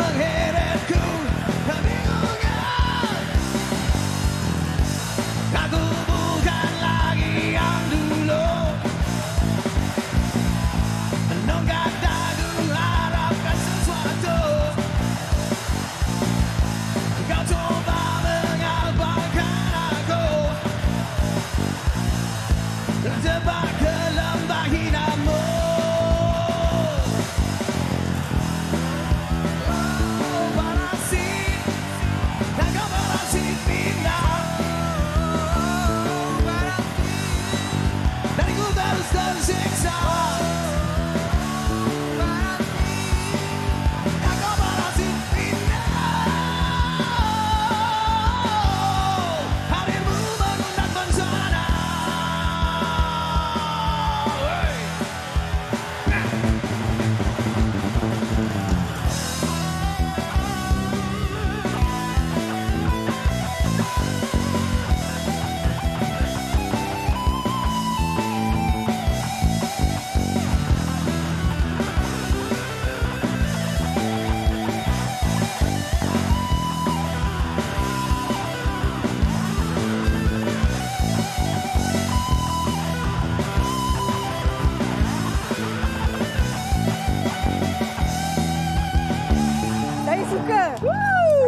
mengheretku kebingungan. Aku bukan lagi yang dulu. Menunggat dagu harapkan sesuatu. Kau coba mengabaikan aku, terjebak ke lembah hinamu. Oh, parasit, dan kau parasit pindah. Dan ku terus tersiksa. Dan kau parasit pindah. Hadirmu mengundang bencana.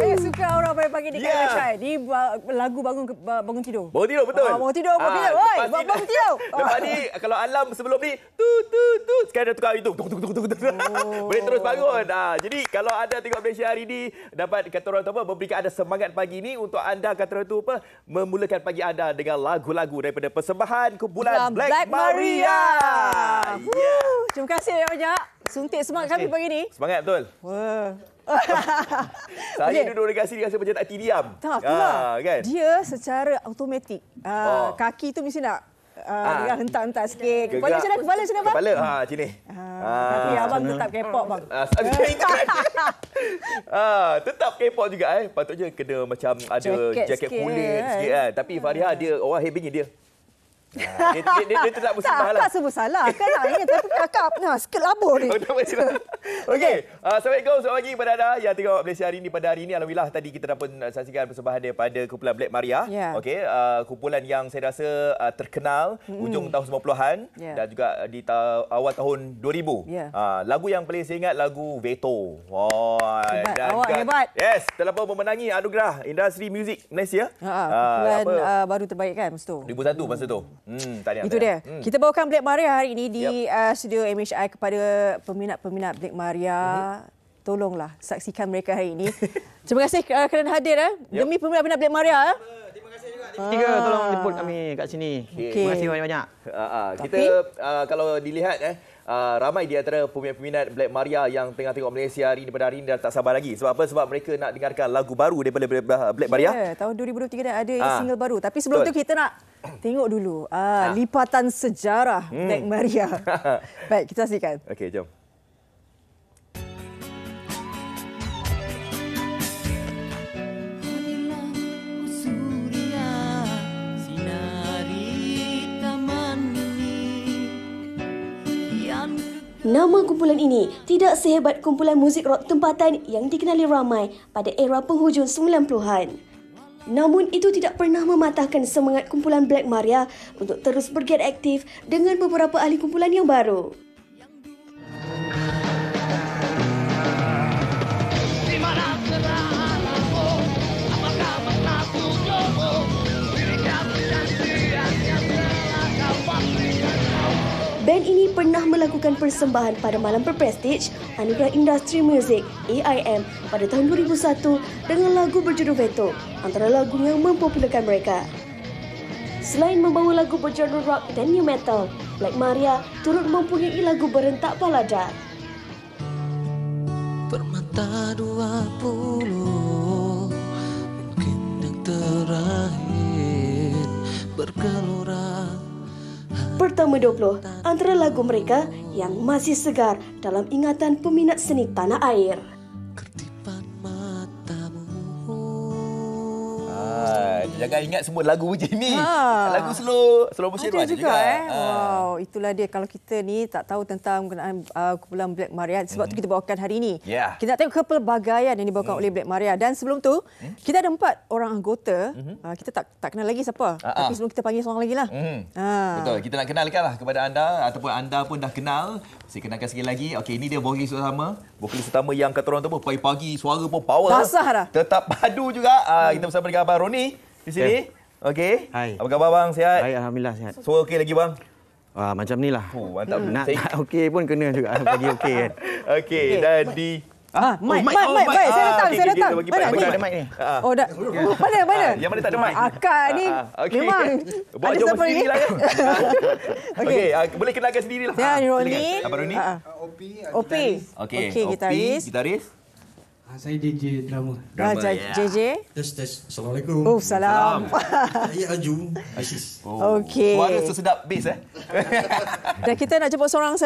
Saya suka aura pagi-pagi di Kailan Syai. Ni lagu bangun tidur. Bangun tidur, betul. Bangun tidur, bangun tidur. Lepas ni, kalau alam sebelum ni, tu. Sekarang dah tukar itu. Boleh terus bangun. Jadi, kalau anda tengok Malaysia hari ni, dapat kata orang tu apa, memberikan anda semangat pagi ni untuk anda kata orang tu apa, memulakan pagi anda dengan lagu-lagu daripada persembahan kumpulan Black Maria. Terima kasih banyak. Suntik semangat kami pagi ni. Semangat betul. Saya duduk dekat sini rasa macam tak diam. Tak, itulah. Kan? Dia secara automatik. Kaki tu mesti nak hentak-hentak sikit. Kepala macam mana? Kepala, macam ni. Tapi abang tetap K-pop, bang. Tetap K-pop juga. Patutnya kena macam ada jaket kulit sikit kan. Tapi Fariha, dia orang heavy dia. Dia tak bersalah. Tak sebut salah. Kan tapi kakak sikit labur ni. Okey. Assalamualaikum, selamat pagi kepada anda yang tengok Malaysia hari ini. Pada hari ini, alhamdulillah tadi kita dapat saksikan persembahan daripada kumpulan Black Maria. Okey, kumpulan yang saya rasa terkenal hujung tahun 90-an dan juga di awal tahun 2000. Lagu yang paling saya ingat lagu Veto. Awak hebat. Yes, telah pun memenangi anugerah Industri Muzik Malaysia. Kumpulan baru terbaik kan masa tu. 2001 masa tu. Itu dia. Kita bawakan Black Maria hari ini di studio MHI kepada peminat-peminat Black Maria. Tolonglah saksikan mereka hari ini. Terima kasih kerana hadir demi peminat-peminat Black Maria. Terima kasih juga. Tiga tolong jemput kami kat sini. Terima kasih banyak-banyak. Kita kalau dilihat ramai di antara peminat-peminat Black Maria yang tengah tengok Malaysia hari ini pada hari ini dah tak sabar lagi. Sebab apa? Sebab mereka nak dengarkan lagu baru daripada Black Maria. Tahun 2023 dah ada single baru. Tapi sebelum tu kita nak tengok dulu lipatan sejarah Black Maria. Baik, kita saksikan. Okey, jom. Nama kumpulan ini tidak sehebat kumpulan muzik rock tempatan yang dikenali ramai pada era penghujung 90-an. Namun itu tidak pernah mematahkan semangat kumpulan Black Maria untuk terus bergiat aktif dengan beberapa ahli kumpulan yang baru. Band ini pernah melakukan persembahan pada malam berprestij Anugerah Industri Muzik AIM pada tahun 2001 dengan lagu berjudul Veto, antara lagu yang mempopularkan mereka. Selain membawa lagu bergenre rock dan new metal, Black Maria turut mempunyai lagu berentak balada. Permata 20 mungkin yang terakhir bergelora. Pertama 20 antara lagu mereka yang masih segar dalam ingatan peminat seni tanah air. Jangan ingat semua lagu macam ni. Lagu slow motion ada ada juga. Wow, itulah dia. Kalau kita ni tak tahu tentang penggunaan kumpulan Black Maria, sebab tu kita bawakan hari ini. Kita nak tengok kepelbagaian yang dibawakan oleh Black Maria. Dan sebelum tu, kita ada 4 orang anggota. Kita tak kenal lagi siapa. Tapi sebelum kita panggil seorang lagi lah. Betul. Kita nak kenalkan lah kepada anda ataupun anda pun dah kenal. Saya kenalkan sekali lagi. Okey, ini dia vokalis utama. Vokalis utama yang kata orang tu pun pagi-pagi suara pun power. Basah dah. Tetap padu juga. Kita bersama dengan Abang Roni di sini. Okey. Hai. Apa khabar bang? Sihat? Baik, alhamdulillah sihat. Suara okey lagi bang? Macam ni lah. Mantap. Nak okey pun kena juga bagi okey kan. Okey, dan di Mic. Saya datang. Mana ada mic ni? Oh, dah. Mana? Yang mana tak ada mic? Akak ni memang Bawa ada jom siapa sendiri lagi? lah kan? Okey, boleh kenalkan sendiri lah. Saya Roni. Abang Roni? Okey, Gitaris. Saya DJ drama. JJ. Tes. Assalamualaikum. Oh, salam. Saya Aju. Asis. Okey. Suara sesedap bass Dan kita nak jemput seorang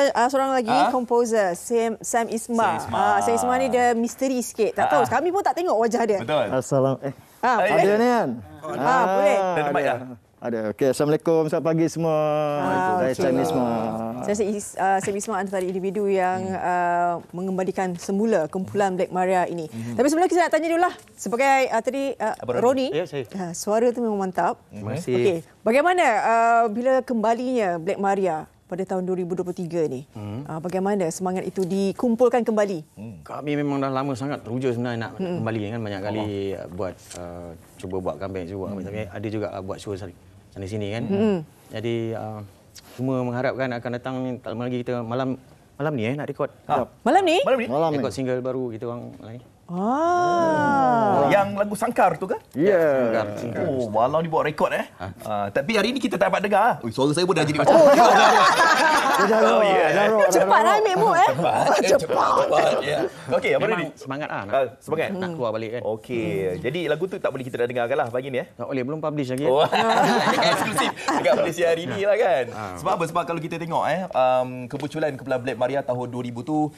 lagi, komposer Sam Isma. Sam Isma ni dia misteri sikit. Tak tahu, kami pun tak tengok wajah dia. Betul. Assalamualaikum. Ada ni kan? boleh. Ada mic dah. Ada. Okey, assalamualaikum. Selamat pagi semua. Saya Sam Isma. Sam Isma antara individu yang mengembalikan semula kumpulan Black Maria ini. Tapi sebelum kita nak tanya dulu lah, sebagai tadi Roni, suara tu memang mantap. Terima kasih. Okey, bagaimana bila kembalinya Black Maria pada tahun 2023 ni? Bagaimana semangat itu dikumpulkan kembali? Kami memang dah lama sangat teruja sebenarnya nak kembali kan, banyak kali buat cuba buat comeback juga, tapi ada juga buat show sana sini kan. Jadi semua mengharapkan akan datang tak lama lagi kita malam ni nak rekod. Malam ni? Rekod single baru kita orang malam ni. Yang lagu Sangkar tu ke? Ya. Oh, malam ni buat rekod tapi hari ni kita tak dapat dengar. Suara saya pun dah jadi macam Cepat lah ambil mood cepat. Okey, apa ni? Semangat Semangat. nak keluar balik kan. Okey. Jadi lagu tu tak boleh kita dah dengarkan lah pagi ni Tak boleh, belum publish lagi. Eksklusif dekat Malaysia hari ni lah kan. Sebab apa? Sebab kalau kita tengok kemunculan kumpulan Black Maria tahun 2000 tu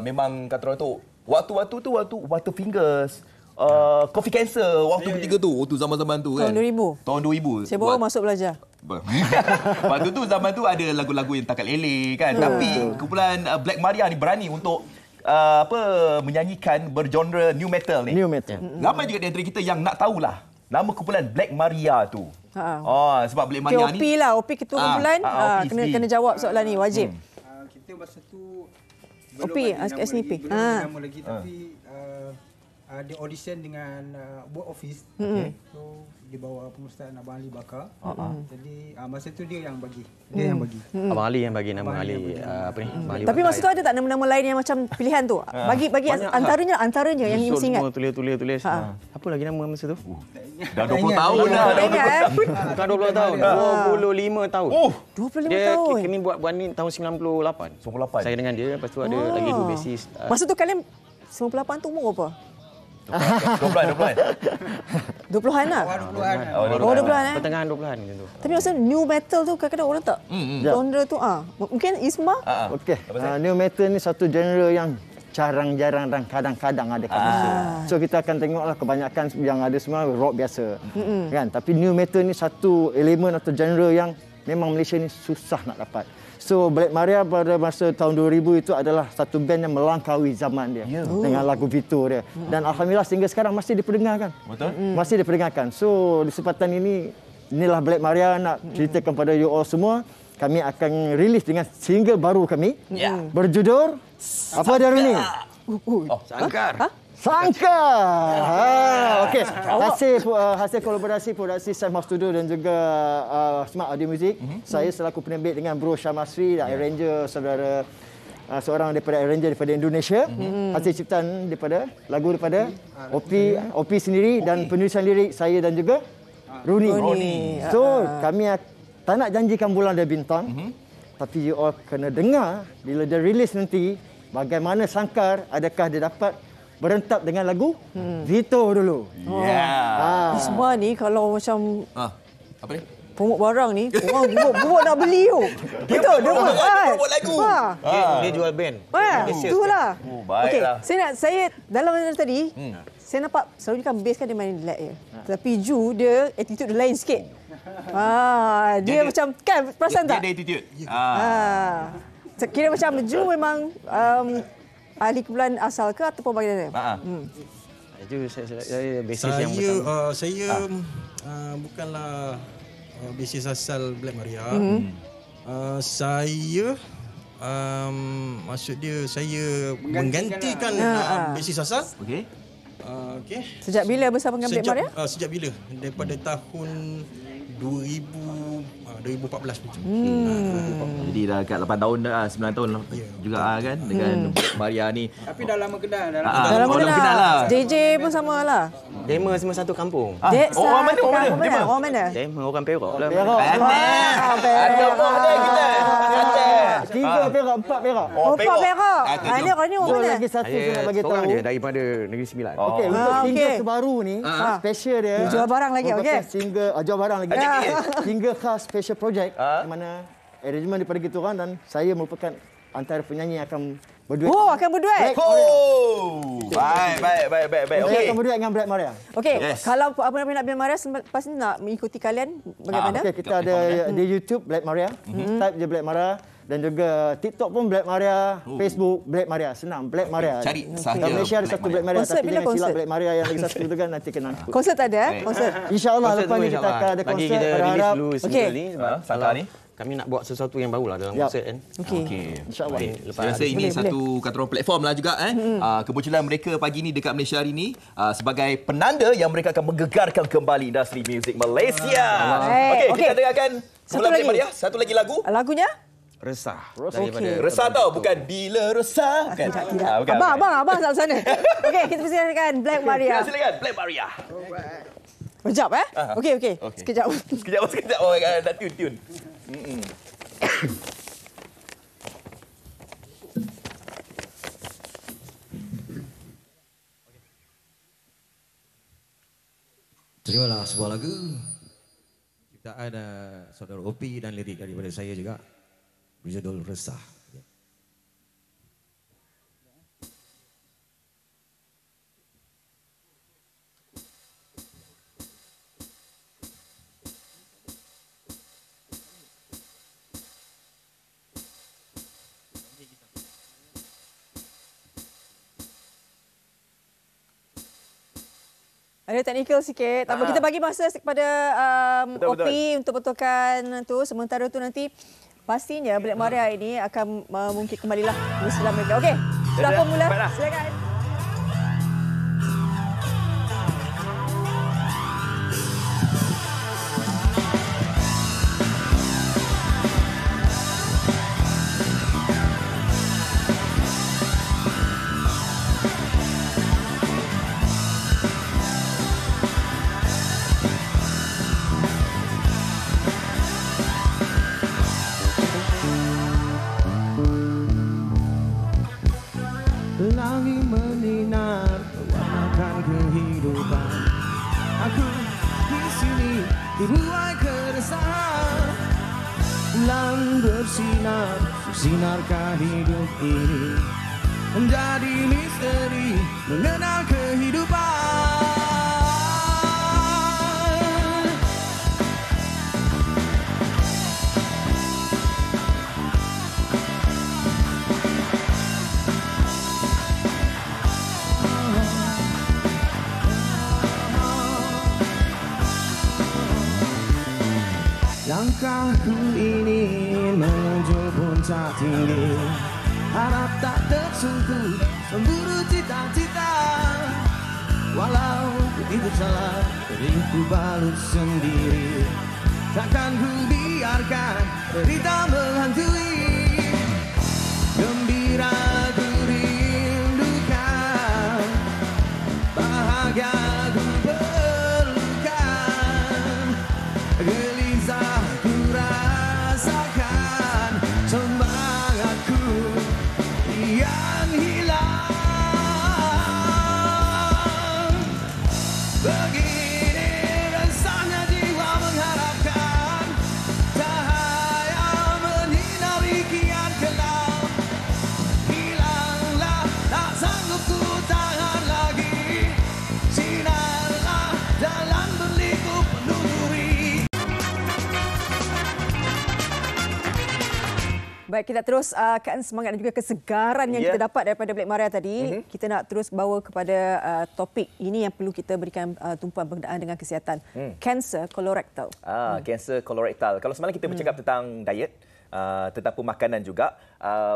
memang kata orang tu waktu Waterfingers, Coffee Cancer waktu ketiga tu, zaman-zaman tu kan. Tahun 2000. Saya baru masuk belajar. Waktu tu zaman tu ada lagu-lagu yang takat lele kan. Tapi kumpulan Black Maria ni berani untuk menyanyikan bergenre new metal ni. New metal. Ramai juga di antara kita yang nak tahulah nama kumpulan Black Maria tu. Sebab Black Maria ni OP ketua kumpulan kena jawab soalan ni, wajib. Kita masa tu OP, SNP. Belum nama lagi, tapi ada audition dengan board office. So di bawah pengurusan Abang Ali Bakar. Jadi masa tu dia yang bagi. Abang Ali yang bagi nama Ali Ali. Tapi masa tu ada tak nama-nama lain yang macam pilihan tu? Bagi antaranya yang you mesti ingat. Tulis. Apa lagi nama masa tu? dah 20 tahun dah. Bukan 20 tahun, 25 tahun. 25 dia, tahun. Kami buat ni tahun 98. Saya dengan dia, lepas tu ada lagi 2 basis. Masa tu kalian 98 tu umur apa? 20-an lah. 20-an Pertengahan 20-an macam tu. Tapi masa new metal tu kadang-kadang orang tak genre tu mungkin Isma. Okey. New metal ni satu genre yang jarang-jarang dan kadang-kadang ada kat Malaysia. So kita akan tengoklah kebanyakan yang ada semua rock biasa. Kan? Tapi new metal ni satu elemen atau genre yang memang Malaysia ni susah nak dapat. So Black Maria pada masa tahun 2000 itu adalah satu band yang melangkaui zaman dia dengan lagu Vito dia. Dan alhamdulillah sehingga sekarang masih diperdengarkan. Betul? Masih diperdengarkan. So di kesempatan inilah Black Maria nak ceritakan kepada you all semua, kami akan rilis dengan single baru kami berjudul apa dia ni? Sangkar. Sangkar. Okey. Hasil kolaborasi produksi Sam House Studio dan juga Smart Audio Music. Saya selaku penerbit dengan Bro Syamasri dan arranger saudara seorang daripada arranger daripada Indonesia. Hasil ciptaan daripada lagu daripada OP sendiri dan penulisan lirik saya dan juga Roni. So kami tak nak janjikan bulan dan bintang. Tapi you all kena dengar bila dia release nanti bagaimana Sangkar, adakah dia dapat berentap dengan lagu Vito dulu. Semua ni kalau macam apa ni? Promote barang ni, orang buat nak beli tu. Betul, dia buat lagu. Dia jual band. Itulah. Baiklah. Okey, saya dalam tadi saya nampak selalu kan bass kan dia main relax je. Tapi Ju dia attitude dia lain sikit. Dia macam kan perasan tak? Dia ada attitude. Kira macam Ju memang ahli kumpulan asal ke ataupun bagaimana? Ju saya basis yang bersama. Saya bukanlah basis asal Black Maria. Saya maksud dia saya menggantikan basis asal. Okey. Sejak bila bersama dengan Black Maria? Sejak bila? Daripada tahun 2014 macam. Jadi dah dekat 8 tahun dah, 9 tahun juga kan dengan Black Maria ni. Tapi dah lama kenal. Dah lama kenal lah. JJ pun sama lah. Dema semua satu kampung. Orang mana? Orang mana? Dema orang Perak lah. Perak. Ada apa dia kita? 3 Perak, 4 Perak. 4 Perak. Ini orang ni orang mana? Lagi satu saya nak bagi tahu. Seorang je daripada Negeri Sembilan. Okey, untuk single terbaru ni, special dia. Jual barang lagi, okey? Single jual barang lagi. Single khas special project di mana arrangement daripada kita orang dan saya merupakan antara penyanyi yang akan berduet. Akan berduet. Baik. Saya akan berduet dengan Black Maria. Okey, kalau apa-apa nak Black Maria pasti nak mengikuti kalian bagaimana? Okey, kita ada di YouTube Black Maria. Type je Black Maria. Dan juga TikTok pun Black Maria, Facebook Black Maria. Senang, Black Maria. Cari sahaja. Malaysia ada satu Black Maria, Konsert tapi bila jangan silap konsert? Black Maria yang lagi satu tu kan nanti kena. Konsert ada konsert. InsyaAllah Konsert lepas tu ni kita insyaAllah. akan ada Bagi konsert. kita release Harap dulu Okey. single ni sebab Sangka ni. kami nak buat sesuatu yang barulah dalam konsert kan. Okey. InsyaAllah. Lepas Saya rasa ini satu kata orang platform lah juga kemunculan mereka pagi ni dekat Malaysia hari ni sebagai penanda yang mereka akan menggegarkan kembali industri muzik Malaysia. Okey, kita dengarkan satu lagi lagu. Lagunya? Resah. Resah tau, bukan bila resah. Bukan. Tidak. Abang salah sana. Okey, kita persilakan Black Maria. Silakan Black Maria. Sekejap Okey. Sekejap. Oh, nak tune. Terimalah sebuah lagu ciptaan saudara Opi dan lirik daripada saya juga berjudul Resah. Ada teknikal sikit. Tak apa, kita bagi masa kepada Opi untuk betulkan tu. Sementara tu nanti pastinya Black Maria ini akan mungkin kembalilah bersama mereka. Okey, sudah pun mula. Silakan. Langit menyinar mewarnakan kehidupan. Aku di sini dibuai keresahan. Bulan bersinar, sinarkan hidup ini. Menjadi misteri mengenal kehidupan. Langkahku ini menuju puncak tinggi. Harap tak tersentuh, memburu cita-cita. Walau itu salah, diriku balut sendiri. Takkan ku biarkan derita menghantui. Gembira ku rindukan, bahagia ku perlukan. Gelisah ku rasakan, semangatku yang hilang. Begini rasanya jiwa mengharapkan cahaya menyinari Baik, kita teruskan semangat dan juga kesegaran yang kita dapat daripada Black Maria tadi. Kita nak terus bawa kepada topik ini yang perlu kita berikan tumpuan berkenaan dengan kesihatan. Kanser kolorektal. Kanser kolorektal. Kalau semalam kita bercakap tentang diet, tentang pemakanan juga.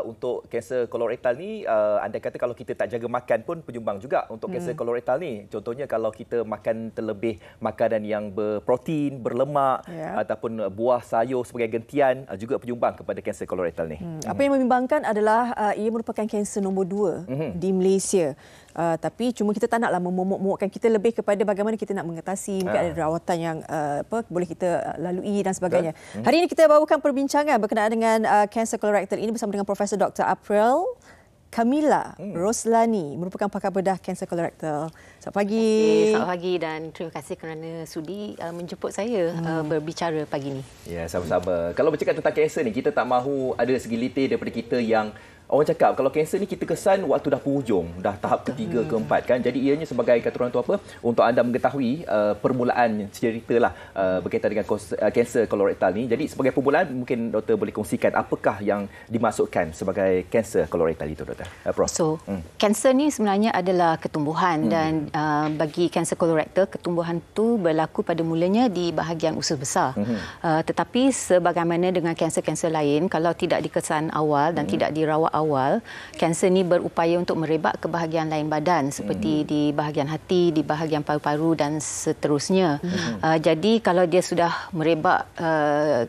Untuk kanser kolorektal ni, anda kata kalau kita tak jaga makan pun penyumbang juga untuk kanser kolorektal ni. Contohnya kalau kita makan terlebih makanan yang berprotein, berlemak, ataupun buah sayur sebagai gentian, juga penyumbang kepada kanser kolorektal ni. Apa yang membimbangkan adalah ia merupakan kanser nombor 2 di Malaysia. Tapi cuma kita tak naklah memomok-momokkan, kita lebih kepada bagaimana kita nak mengatasi, mungkin ada rawatan yang boleh kita lalui dan sebagainya. Hari ini kita bawakan perbincangan berkenaan dengan kanser kolorektal ini bersama dengan Profesor Dr. April Kamila Roslani, merupakan pakar bedah kanser kolorektal. Selamat pagi. Selamat pagi dan terima kasih kerana sudi menjemput saya berbicara pagi ini. Ya, sama-sama. Kalau bercakap tentang kanser ni, kita tak mahu ada segelintir daripada kita yang orang cakap kalau kanser ni kita kesan waktu dah penghujung, dah tahap ketiga, keempat kan. Jadi ianya sebagai kata orang tu apa, untuk anda mengetahui permulaan ceritalah berkaitan dengan kanser kolorektal ni. Jadi sebagai permulaan mungkin doktor boleh kongsikan apakah yang dimasukkan sebagai kanser kolorektal itu, doktor. Prof. So, kanser ni sebenarnya adalah ketumbuhan dan bagi kanser kolorektal, ketumbuhan tu berlaku pada mulanya di bahagian usus besar. Tetapi sebagaimana dengan kanser-kanser lain, kalau tidak dikesan awal dan tidak dirawat awal, kanser ni berupaya untuk merebak ke bahagian lain badan seperti di bahagian hati, di bahagian paru-paru dan seterusnya. Jadi kalau dia sudah merebak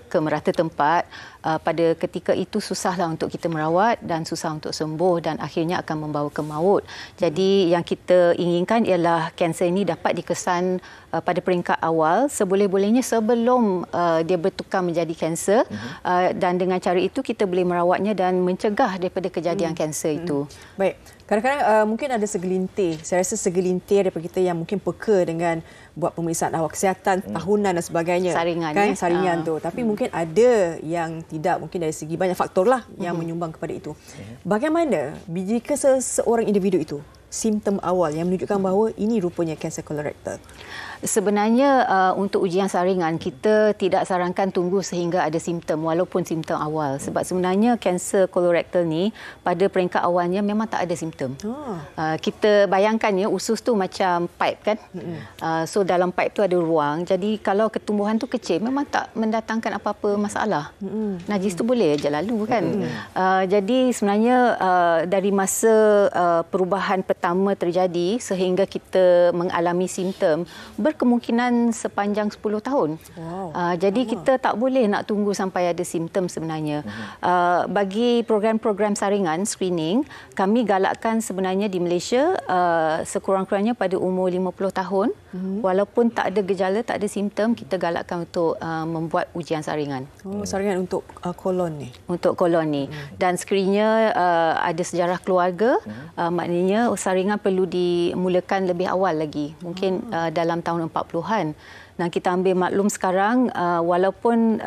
ke merata tempat, pada ketika itu susahlah untuk kita merawat dan susah untuk sembuh dan akhirnya akan membawa ke maut. Jadi yang kita inginkan ialah kanser ini dapat dikesan pada peringkat awal seboleh-bolehnya sebelum dia bertukar menjadi kanser, dan dengan cara itu kita boleh merawatnya dan mencegah daripada kejadian kanser itu. Baik. Kadang-kadang mungkin ada segelintir, saya rasa segelintir daripada kita yang mungkin peka dengan buat pemeriksaan awal kesihatan tahunan dan sebagainya. Saringan. Kan, saringan tu. Tapi mungkin ada yang tidak, mungkin dari segi banyak faktor lah yang menyumbang kepada itu. Bagaimana jika seseorang individu itu simptom awal yang menunjukkan bahawa ini rupanya kanser kolorektal? Sebenarnya untuk ujian saringan kita tidak sarankan tunggu sehingga ada simptom walaupun simptom awal, sebab sebenarnya kanser kolorektal ni pada peringkat awalnya memang tak ada simptom. Kita bayangkan ya, usus tu macam pipe kan. So dalam pipe tu ada ruang. Jadi kalau ketumbuhan tu kecil memang tak mendatangkan apa-apa masalah. Najis tu boleh aja lalu kan. Jadi sebenarnya dari masa perubahan pertama terjadi sehingga kita mengalami simptom berkemungkinan sepanjang 10 tahun. Jadi kita tak boleh nak tunggu sampai ada simptom sebenarnya. Bagi program-program saringan, screening, kami galakkan sebenarnya di Malaysia sekurang-kurangnya pada umur 50 tahun, walaupun tak ada gejala, tak ada simptom, kita galakkan untuk membuat ujian saringan. Saringan untuk kolon ni? Untuk kolon ni. Dan screeningnya ada sejarah keluarga, maknanya saringan perlu dimulakan lebih awal lagi. Mungkin dalam tahun 40-an. Dan kita ambil maklum sekarang, walaupun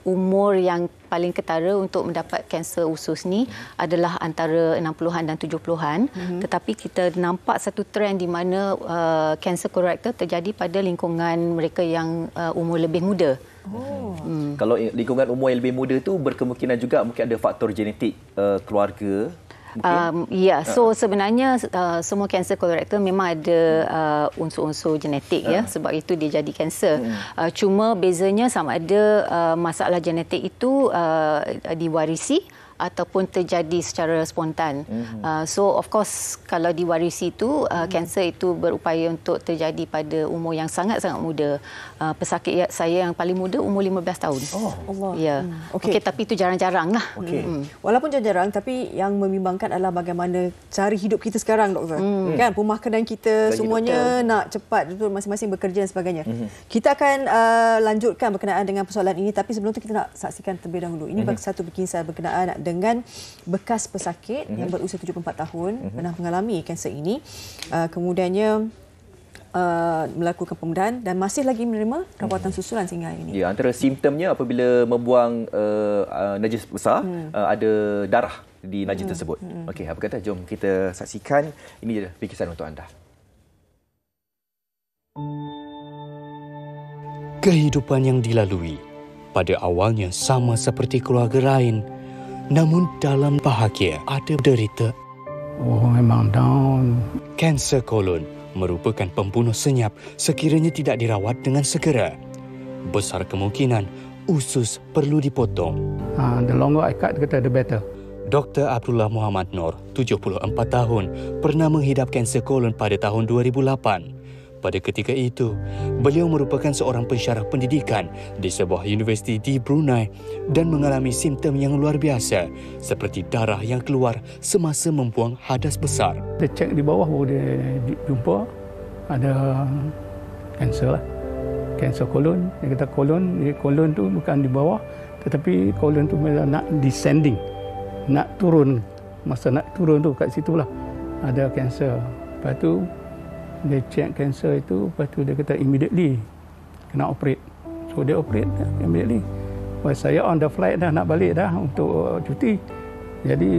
umur yang paling ketara untuk mendapat kanser usus ni adalah antara 60-an dan 70-an, tetapi kita nampak satu trend di mana kanser kolorektal terjadi pada lingkungan mereka yang umur lebih muda. Kalau lingkungan umur yang lebih muda tu berkemungkinan juga mungkin ada faktor genetik keluarga. Ya, so sebenarnya semua kanser kolorektal memang ada unsur-unsur genetik ya, sebab itu dia jadi kanser. Cuma bezanya sama ada masalah genetik itu diwarisi ataupun terjadi secara spontan. So of course kalau diwarisi itu kanser itu berupaya untuk terjadi pada umur yang sangat-sangat muda. Pesakit saya yang paling muda umur 15 tahun. Allah. Ya. Okey, tapi itu jarang-jarang lah. Walaupun jarang-jarang, tapi yang membimbangkan adalah bagaimana cara hidup kita sekarang, doktor. Kan pemakanan kita semuanya nak cepat, betul, masing-masing bekerja dan sebagainya. Kita akan lanjutkan berkenaan dengan persoalan ini, tapi sebelum itu kita nak saksikan terlebih dahulu. Ini satu kisah berkenaan dengan bekas pesakit yang berusia 74 tahun pernah mengalami kanser ini, kemudiannya melakukan pembedahan dan masih lagi menerima rawatan susulan sehingga hari ini. Ya, antara simptomnya apabila membuang najis besar, ada darah di najis tersebut. Okey, apa kata? Jom kita saksikan. Ini je bingkisan untuk anda. Kehidupan yang dilalui pada awalnya sama seperti keluarga lain, namun dalam bahagia ada derita. Oh, memang down. Kanser kolon merupakan pembunuh senyap sekiranya tidak dirawat dengan segera. Besar kemungkinan usus perlu dipotong. The longer I cut, the better. Dr. Abdullah Muhammad Nur, 74 tahun, pernah menghidap kanser kolon pada tahun 2008. Pada ketika itu, beliau merupakan seorang pensyarah pendidikan di sebuah universiti di Brunei dan mengalami simptom yang luar biasa seperti darah yang keluar semasa membuang hadas besar. Dia cek di bawah baru dia jumpa ada kanser lah. Kanser kolon. Dia kata kolon tu bukan di bawah tetapi kolon tu nak descending. Nak turun. Masa nak turun tu kat situlah ada kanser. Lepas tu dia check kanser itu, lepas tu dia kata immediately kena operate. So dia operate immediately. Well, saya on the flight dah nak balik dah untuk cuti. Jadi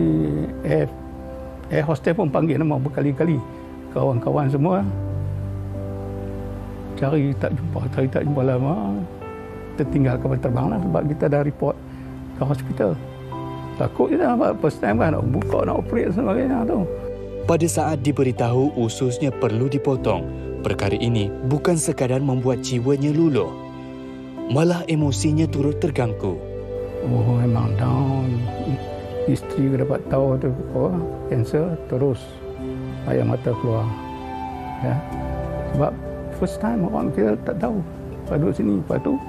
air hostess pun panggil nama berkali-kali. Kawan-kawan semua cari tak jumpa lama. Tertinggal kapal terbang lah sebab kita dah report ke hospital. Takut je dah, first time kan nak buka, nak operate sebagainya tu. Pada saat diberitahu ususnya perlu dipotong, perkara ini bukan sekadar membuat jiwanya luluh, malah emosinya turut terganggu. Oh, memang down. Isteri dapat tahu tu kanser, terus air mata keluar. Ya. Sebab first time orang kita tak tahu. Duduk sini, lepas tu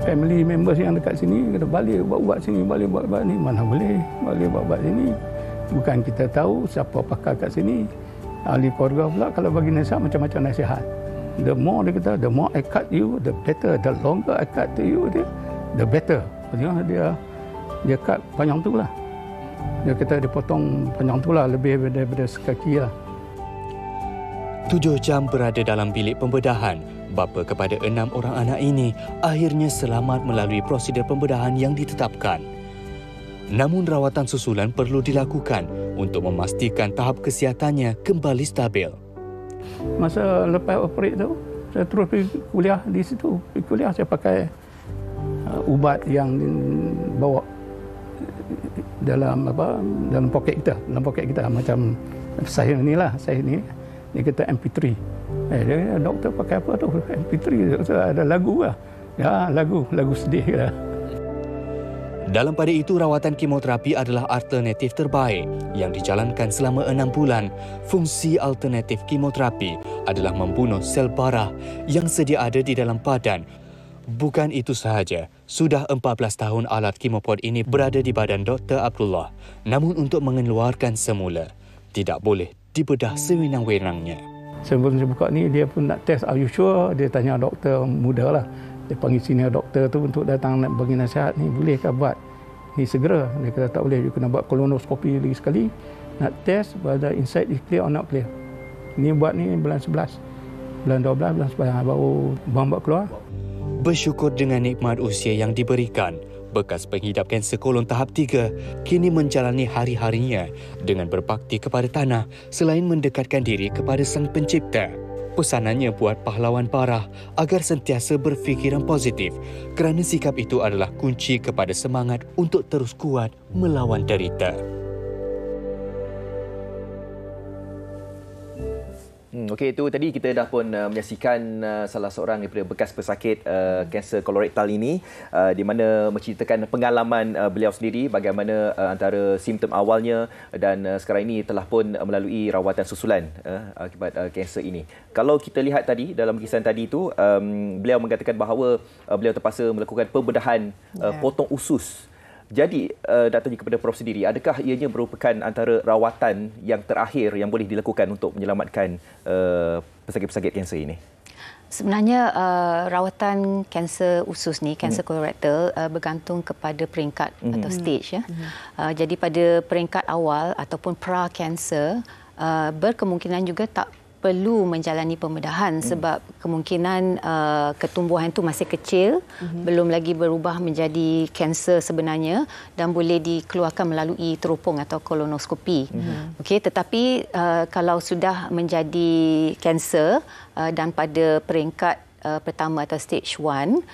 family members yang dekat sini kata balik buat sini, balik buat ni, mana boleh balik buat sini. Bukan kita tahu siapa pakar kat sini. Ahli keluarga pula kalau bagi nasihat macam-macam nasihat. The more dia kata, the more I cut you, the better. The longer I cut to you, the better. Dia cut panjang tu lah. Dia kata dia potong panjang tu lah, lebih daripada sekaki lah. 7 jam berada dalam bilik pembedahan, bapa kepada 6 orang anak ini akhirnya selamat melalui prosedur pembedahan yang ditetapkan. Namun rawatan susulan perlu dilakukan untuk memastikan tahap kesihatannya kembali stabil. Masa lepas operate tu, saya terus pergi kuliah di situ. Pergi kuliah saya pakai ubat yang bawa dalam poket kita macam saya ni. Dia kata MP3. Dia doktor pakai apa tu? MP3. Ada lagu lah. Ya, lagu sedih lah. Dalam pada itu, rawatan kemoterapi adalah alternatif terbaik yang dijalankan selama 6 bulan. Fungsi alternatif kemoterapi adalah membunuh sel darah yang sedia ada di dalam badan. Bukan itu sahaja, sudah 14 tahun alat kemopod ini berada di badan Dr. Abdullah. Namun untuk mengeluarkan semula, tidak boleh dibedah sewenang-wenangnya. Sebelum saya buka ni, dia pun nak test, are you sure? Dia tanya doktor muda lah. Dia panggil senior doktor tu untuk datang nak bagi nasihat ni, bolehkah buat ni segera? Dia kata tak boleh, you kena buat kolonoskopi lagi sekali, nak test whether inside is clear or not clear. Ni buat ni bulan 11, bulan 12, bulan 11 baru buat keluar. Bersyukur dengan nikmat usia yang diberikan, bekas penghidap kanser kolon tahap 3 kini menjalani hari-harinya dengan berbakti kepada tanah selain mendekatkan diri kepada Sang Pencipta. Pesanannya buat pahlawan parah agar sentiasa berfikiran positif kerana sikap itu adalah kunci kepada semangat untuk terus kuat melawan derita. Okey, itu tadi kita dah pun menyaksikan salah seorang daripada bekas pesakit kanser kolorektal ini di mana menceritakan pengalaman beliau sendiri bagaimana antara simptom awalnya dan sekarang ini telah pun melalui rawatan susulan akibat kanser ini. Kalau kita lihat tadi dalam kisah tadi itu beliau mengatakan bahawa beliau terpaksa melakukan pembedahan potong usus. Jadi, nak tanya kepada Prof sendiri, adakah ianya merupakan antara rawatan yang terakhir yang boleh dilakukan untuk menyelamatkan pesakit-pesakit kanser ini? Sebenarnya rawatan kanser usus ni, kanser kolorektal bergantung kepada peringkat atau stage ya. Jadi pada peringkat awal ataupun pra-kanser berkemungkinan juga tak perlu menjalani pembedahan sebab kemungkinan ketumbuhan itu masih kecil, belum lagi berubah menjadi kanser sebenarnya dan boleh dikeluarkan melalui teropong atau kolonoskopi. Okey, tetapi kalau sudah menjadi kanser dan pada peringkat pertama atau stage 1,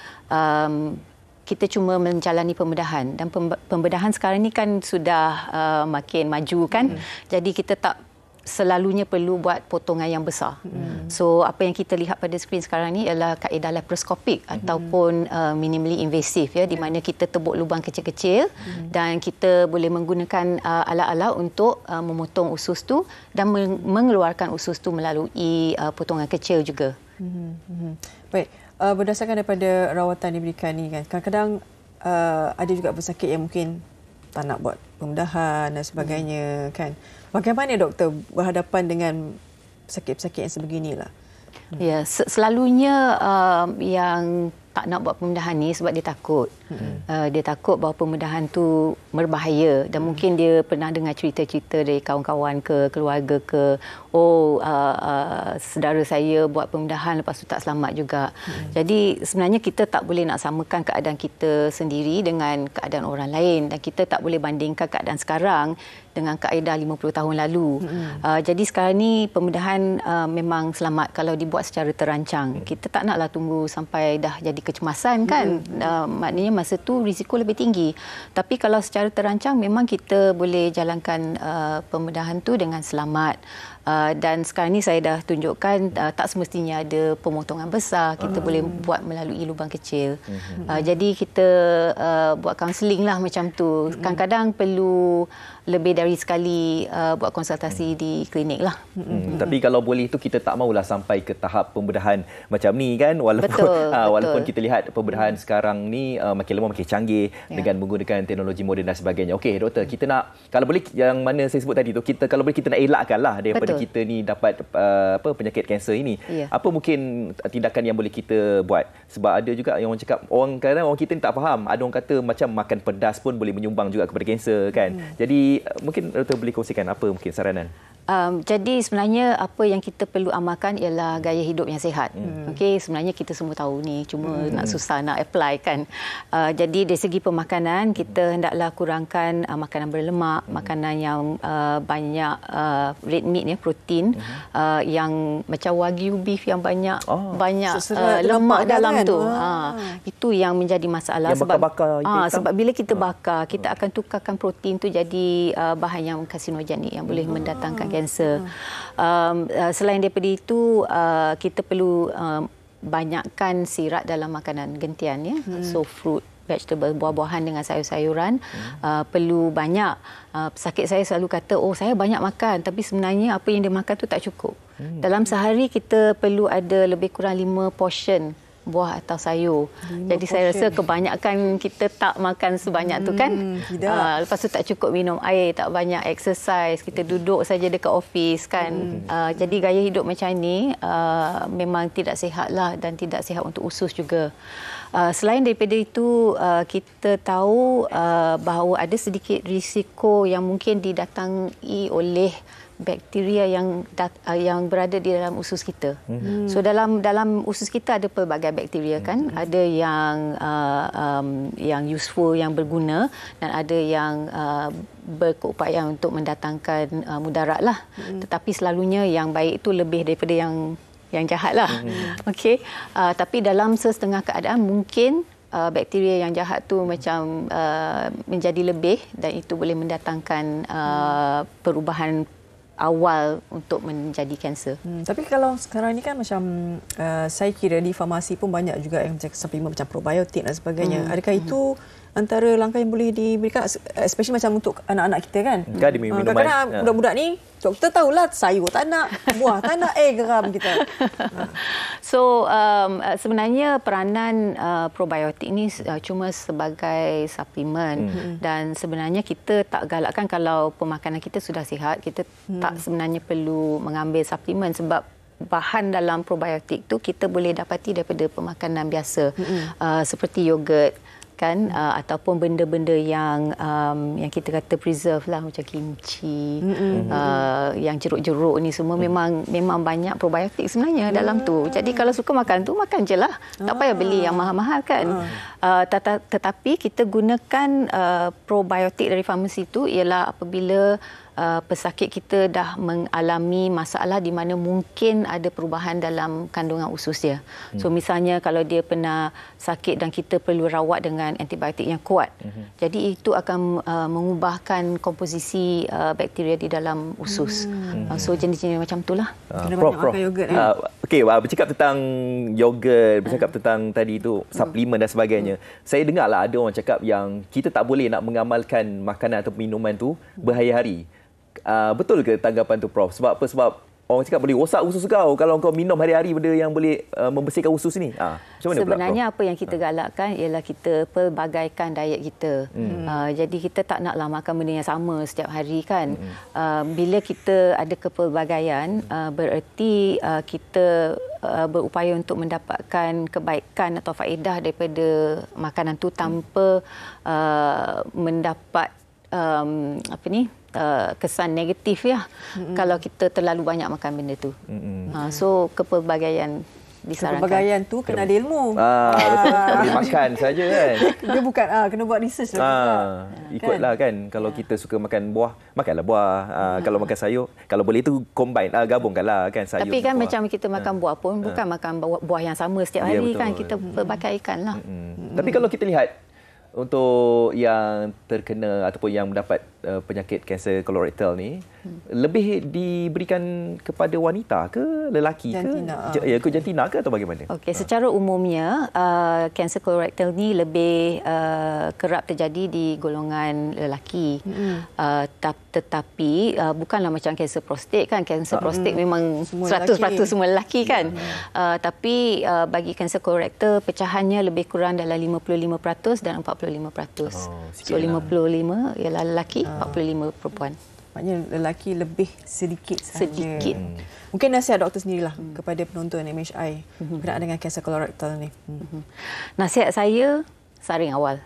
kita cuma menjalani pembedahan, dan pembedahan sekarang ni kan sudah makin maju kan. Jadi kita tak selalunya perlu buat potongan yang besar. So apa yang kita lihat pada skrin sekarang ni ialah kaedah laparoskopik ataupun minimally invasive, ya, di mana kita tebuk lubang kecil-kecil dan kita boleh menggunakan alat-alat untuk memotong usus tu dan mengeluarkan usus tu melalui potongan kecil juga. Baik, berdasarkan daripada rawatan diberikan ni kan, kadang-kadang ada juga pesakit yang mungkin tak nak buat pembedahan dan sebagainya kan. Bagaimana doktor berhadapan dengan pesakit-pesakit yang sebeginilah? Ya, selalunya yang tak nak buat pembedahan ni sebab dia takut. Dia takut bahawa pembedahan tu berbahaya, dan mungkin dia pernah dengar cerita-cerita dari kawan-kawan ke keluarga ke, saudara saya buat pembedahan lepas tu tak selamat juga. Jadi sebenarnya kita tak boleh nak samakan keadaan kita sendiri dengan keadaan orang lain, dan kita tak boleh bandingkan keadaan sekarang dengan kaedah 50 tahun lalu. Jadi sekarang ni pembedahan memang selamat kalau dibuat secara terancang. Kita tak naklah tunggu sampai dah jadi kecemasan kan. Maknanya masa tu risiko lebih tinggi. Tapi kalau secara terancang memang kita boleh jalankan pembedahan tu dengan selamat. Dan sekarang ni saya dah tunjukkan tak semestinya ada pemotongan besar, kita boleh buat melalui lubang kecil. Jadi kita buat kaunseling lah macam tu. Kadang-kadang perlu lebih dari sekali buat konsultasi di klinik lah. Tapi kalau boleh tu kita tak maulah sampai ke tahap pembedahan macam ni kan, walaupun walaupun kita lihat pembedahan sekarang ni makin lama makin canggih dengan menggunakan teknologi moden dan sebagainya. Okey doktor, kita nak, kalau boleh yang mana saya sebut tadi tu, kita kalau boleh kita nak elakkanlah daripada kita ni dapat penyakit kanser ini. Apa mungkin tindakan yang boleh kita buat? Sebab ada juga yang orang cakap, kadang orang kita ni tak faham, ada orang kata macam makan pedas pun boleh menyumbang juga kepada kanser kan. Jadi mungkin doktor boleh kongsikan apa mungkin saranan? Jadi sebenarnya apa yang kita perlu amalkan ialah gaya hidup yang sihat. Okey, sebenarnya kita semua tahu ni, cuma nak susah nak apply kan. Jadi dari segi pemakanan, kita hendaklah kurangkan makanan berlemak, makanan yang banyak red meat ya, protein, yang macam wagyu beef yang banyak lemak dalam kan? Tu. Itu yang menjadi masalah, yang sebab bila kita bakar, kita akan tukarkan protein tu jadi bahan yang karsinogenik yang boleh mendatangkan kanser. Selain daripada itu, kita perlu banyakkan sirat dalam makanan gentian ya. So fruit, vegetable, buah-buahan dengan sayur-sayuran perlu banyak. Pesakit saya selalu kata, saya banyak makan, tapi sebenarnya apa yang dia makan tu tak cukup. Dalam sehari kita perlu ada lebih kurang 5 portion buah atau sayur. Jadi saya rasa kebanyakan kita tak makan sebanyak tu kan. Lepas tu tak cukup minum air, tak banyak exercise, kita duduk saja dekat office kan. Jadi gaya hidup macam ni memang tidak sihat lah, dan tidak sihat untuk usus juga. Selain daripada itu, kita tahu bahawa ada sedikit risiko yang mungkin didatangi oleh bakteria yang berada di dalam usus kita. So dalam usus kita ada pelbagai bakteria kan. Ada yang useful, yang berguna, dan ada yang berkeupayaan untuk mendatangkan mudarat lah. Tetapi selalunya yang baik itu lebih daripada yang jahat lah. Okey. Tapi dalam sesetengah keadaan mungkin bakteria yang jahat tu macam menjadi lebih, dan itu boleh mendatangkan perubahan awal untuk menjadi kanser. Tapi kalau sekarang ni kan macam saya kira di farmasi pun banyak juga yang suplemen macam probiotik dan sebagainya. Adakah itu antara langkah yang boleh diberikan, especially macam untuk anak-anak kita kan? Kadang-kadang budak-budak ni, doktor tahulah sayur tak nak, buah tak nak, geram kita. So sebenarnya peranan probiotik ini cuma sebagai suplemen, dan sebenarnya kita tak galakkan kalau pemakanan kita sudah sihat, kita tak sebenarnya perlu mengambil suplemen, sebab bahan dalam probiotik tu kita boleh dapati daripada pemakanan biasa, seperti yogurt kan, ataupun benda-benda yang kita kata preserve lah, macam kimchi, yang jeruk-jeruk ni semua memang banyak probiotik sebenarnya dalam tu. Jadi kalau suka makan tu, makan je lah, tak payah beli yang mahal-mahal kan. Tetapi kita gunakan probiotik dari farmasi tu ialah apabila pesakit kita dah mengalami masalah di mana mungkin ada perubahan dalam kandungan usus dia. So misalnya kalau dia pernah sakit dan kita perlu rawat dengan antibiotik yang kuat. Jadi itu akan mengubahkan komposisi bakteria di dalam usus. So jenis-jenis macam itulah. Prof. Okey, bercakap tentang yogurt, bercakap tentang tadi itu suplemen dan sebagainya. Saya dengarlah ada orang cakap yang kita tak boleh nak mengamalkan makanan atau minuman tu berhari-hari. Betul ke tanggapan tu, Prof? Sebab apa? Sebab orang cakap boleh rosak usus kau kalau kau minum hari-hari benda yang boleh membersihkan usus ni. Macam mana sebenarnya pula, apa yang kita galakkan ialah kita pelbagaikan diet kita. Jadi kita tak naklah makan benda yang sama setiap hari kan. Bila kita ada kepelbagaian, bererti kita berupaya untuk mendapatkan kebaikan atau faedah daripada makanan tu tanpa mendapat kesan negatif ya kalau kita terlalu banyak makan benda tu. So kepelbagaian disarankan. Kepelbagaian tu kena ada ilmu. Betul. Tak boleh makan saja kan. Dia bukan kena buat research lah. Ikutlah kan. Kalau kita suka makan buah, makanlah buah. Kalau makan sayur, kalau boleh tu combine, gabungkanlah kan sayur. Tapi kan macam kita makan buah pun bukan makan buah yang sama setiap hari kan. Kita pelbagaikan lah. Tapi kalau kita lihat untuk yang terkena ataupun yang mendapat penyakit kanser kolorektal ni, lebih diberikan kepada wanita ke lelaki ke jantina ke atau bagaimana? Okey, secara umumnya kanser kolorektal ni lebih kerap terjadi di golongan lelaki. Tetapi bukanlah macam kanser prostat kan. Kanser prostat memang 100% semua lelaki kan. Tapi bagi kanser kolorektal pecahannya lebih kurang dalam 55% dan 45%. So 55 ialah lelaki, 45 perempuan. Maknanya lelaki lebih sedikit sahaja. Mungkin nasihat doktor sendirilah kepada penonton MHI berkenaan dengan kanser kolorektal ni. Nasihat saya, saring awal.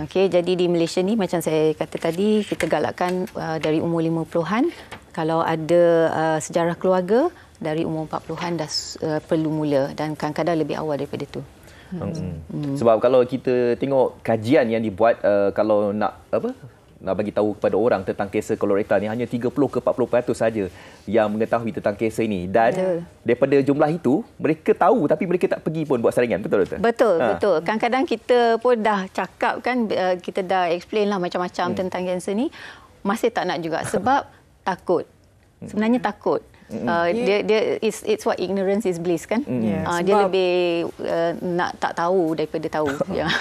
Okey, jadi di Malaysia ni macam saya kata tadi, kita galakkan dari umur 50-an. Kalau ada sejarah keluarga, dari umur 40-an dah perlu mula dan kadang-kadang lebih awal daripada itu. Sebab kalau kita tengok kajian yang dibuat, kalau nak bagi tahu kepada orang tentang kanser kolorektal ni hanya 30 ke 40% saja yang mengetahui tentang kanser ini, dan daripada jumlah itu mereka tahu tapi mereka tak pergi pun buat saringan. Betul doktor? Betul. Kadang-kadang kita pun dah cakap kan, kita dah explain lah macam-macam tentang kanser ni, masih tak nak juga sebab takut. Sebenarnya takut. It's what ignorance is bliss kan. Dia lebih nak tak tahu daripada tahu.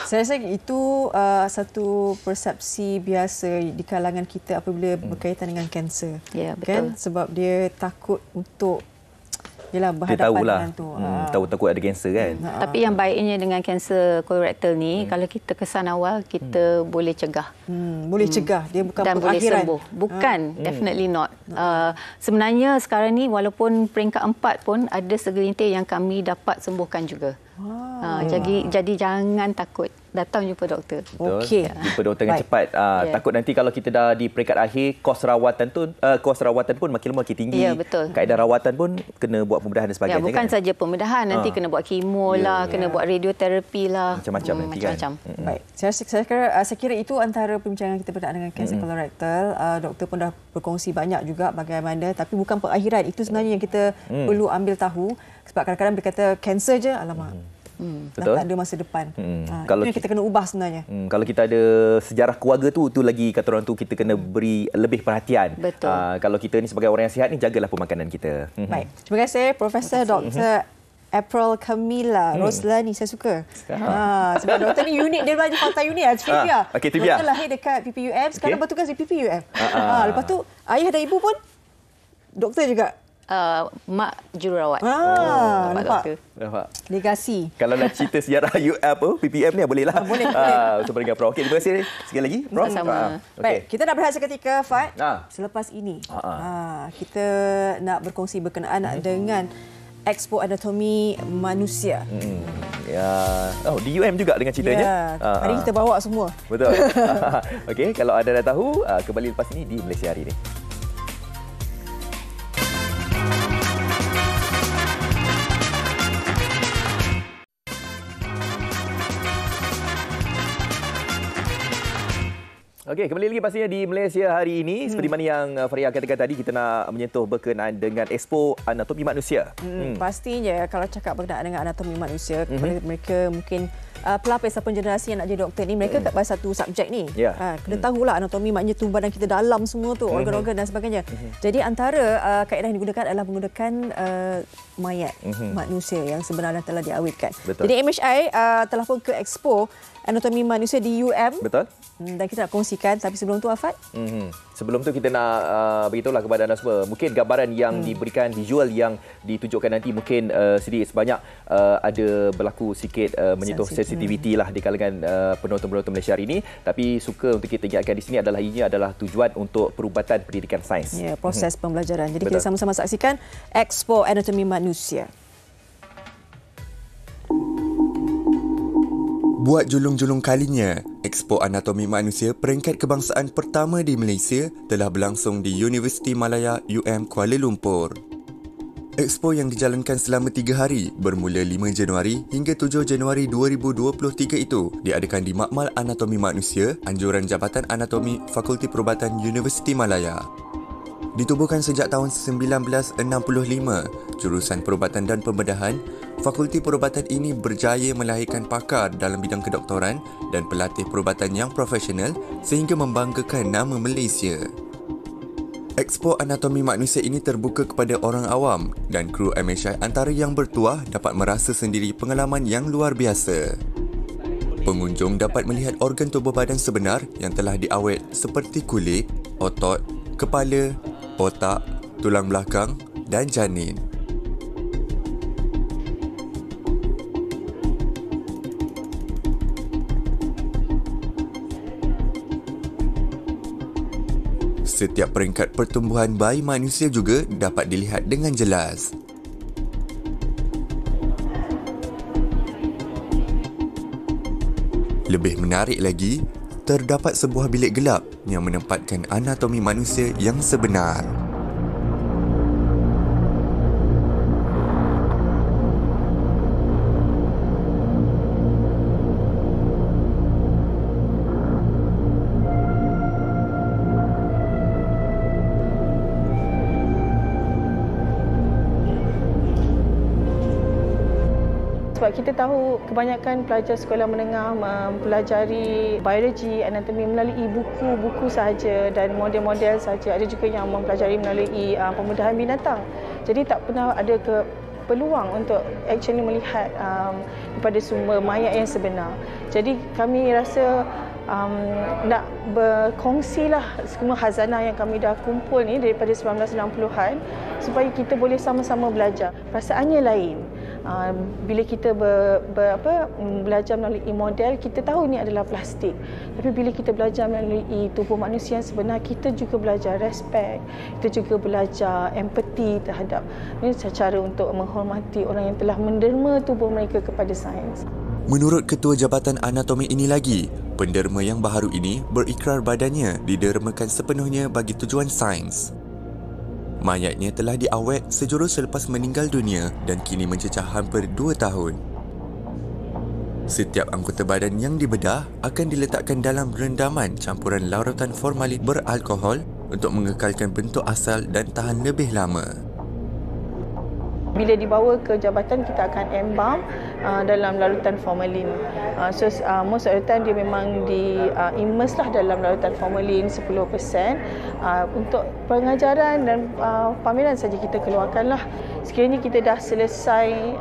Saya rasa itu satu persepsi biasa di kalangan kita apabila berkaitan dengan kanser. Kan? Sebab dia takut untuk berhadapan dengan tu. Takut ada kanser kan. Tapi yang baiknya dengan kanser kolorektal ni, kalau kita kesan awal, kita boleh cegah. Boleh cegah. Dia bukan dan boleh sembuh. Bukan, definitely not. Sebenarnya sekarang ni walaupun peringkat 4 pun ada segelintir yang kami dapat sembuhkan juga. Jadi jangan takut. Datang jumpa doktor. Okey. Jumpa doktor dengan cepat. Takut nanti kalau kita dah di peringkat akhir, kos rawatan pun makin lama makin tinggi. Betul. Kaedah rawatan pun kena buat pembedahan dan sebagainya. Bukan saja pembedahan, nanti kena buat kemo lah, kena buat radioterapi lah. Macam-macam nanti kan. Baik. Saya kira itu antara perbincangan kita berkaitan dengan kanser kolorektal. Doktor pun dah berkongsi banyak juga bagaimana, tapi bukan perakhiran. Itu sebenarnya yang kita perlu ambil tahu, sebab kadang-kadang berkata kanser je, alamak. Betul. Tak ada masa depan. Kalau itu yang kita kena ubah sebenarnya. Kalau kita ada sejarah keluarga tu lagi kata orang tu kita kena beri lebih perhatian. Betul. Kalau kita ni sebagai orang yang sihat ni, jagalah pemakanan kita. Baik. Terima kasih Profesor Dr. April Camilla Roslani. Saya suka. Sebab doktor ni unik, dia belajar fakta unik. Trivia. Trivia. Doktor lahir dekat PPUM, sekarang bertugas di PPUM. Lepas tu ayah dan ibu pun doktor juga. Mak jururawat. Nampak. Legasi. Kalau nak cerita sejarah PPM ni boleh lah. Boleh. Bersama dengan Prof. Okey, terima kasih sekali lagi Prof. Baik, kita nak berehat seketika Fad. Selepas ini kita nak berkongsi berkenaan dengan Expo Anatomi Manusia. Di UM juga dengan ceritanya. Hari kita bawa semua. Betul. Okey, kalau anda dah tahu, kembali lepas ini di Malaysia Hari ini. Okey, kembali lagi pastinya di Malaysia hari ini. Seperti mana yang Faria katakan tadi, kita nak menyentuh berkenaan dengan Expo Anatomi Manusia. Pastinya kalau cakap berkenaan dengan anatomi manusia, kepada mereka mungkin pelapis ataupun generasi yang nak jadi doktor ni, mereka kat satu subjek ni. Kena tahulah anatomi, maknanya tubuh badan kita dalam semua tu, organ-organ dan sebagainya. Jadi antara kaedah yang digunakan adalah menggunakan mayat manusia yang sebenarnya telah diawetkan. Betul. Jadi MHI telah pun ke Expo Anatomi Manusia di UM. Betul. Dan kita nak kongsikan, tapi sebelum tu Afad, sebelum tu kita nak beritahulah kepada anda semua, mungkin gambaran yang diberikan, visual yang ditunjukkan nanti mungkin sedikit sebanyak ada berlaku sikit menyentuh sensitiviti lah di kalangan penonton-penonton Malaysia hari ini. Tapi suka untuk kita ingatkan di sini adalah tujuan untuk perubatan pendidikan sains. Ya, proses pembelajaran. Jadi kita sama-sama saksikan Expo Anatomi Manusia. Buat julung-julung kalinya, Expo Anatomi Manusia peringkat kebangsaan pertama di Malaysia telah berlangsung di Universiti Malaya UM Kuala Lumpur. Expo yang dijalankan selama 3 hari bermula 5 Januari hingga 7 Januari 2023 itu diadakan di Makmal Anatomi Manusia, Anjuran Jabatan Anatomi Fakulti Perubatan Universiti Malaya. Ditubuhkan sejak tahun 1965, jurusan perubatan dan pembedahan, Fakulti Perubatan ini berjaya melahirkan pakar dalam bidang kedoktoran dan pelatih perubatan yang profesional sehingga membanggakan nama Malaysia. Expo Anatomi Manusia ini terbuka kepada orang awam dan kru MHI antara yang bertuah dapat merasa sendiri pengalaman yang luar biasa. Pengunjung dapat melihat organ tubuh badan sebenar yang telah diawet seperti kulit, otot, kepala, otak, tulang belakang dan janin. Setiap peringkat pertumbuhan bayi manusia juga dapat dilihat dengan jelas. Lebih menarik lagi, terdapat sebuah bilik gelap yang menempatkan anatomi manusia yang sebenar. Sebab kita tahu kebanyakan pelajar sekolah menengah mempelajari biologi, anatomi melalui buku-buku sahaja dan model-model sahaja. Ada juga yang mempelajari melalui pembedahan binatang. Jadi tak pernah ada peluang untuk actually melihat daripada sumber mayat yang sebenar. Jadi kami rasa nak berkongsilah semua khazanah yang kami dah kumpul ni daripada 1960-an supaya kita boleh sama-sama belajar. Perasaannya lain. Bila kita belajar melalui model, kita tahu ni adalah plastik. Tapi bila kita belajar melalui tubuh manusia yang sebenar, kita juga belajar respect, kita juga belajar empati terhadap ini cara untuk menghormati orang yang telah menderma tubuh mereka kepada sains. Menurut Ketua Jabatan Anatomi ini lagi, penderma yang baharu ini berikrar badannya didermakan sepenuhnya bagi tujuan sains. Mayatnya telah diawet sejurus selepas meninggal dunia dan kini mencecah hampir 2 tahun. Setiap anggota badan yang dibedah akan diletakkan dalam rendaman campuran larutan formalin beralkohol untuk mengekalkan bentuk asal dan tahan lebih lama. Bila dibawa ke jabatan, kita akan embalm dalam larutan formalin. So most of the time dia memang immerse lah dalam larutan formalin 10%. Untuk pengajaran dan pameran saja kita keluarkanlah. Sekiranya kita dah selesai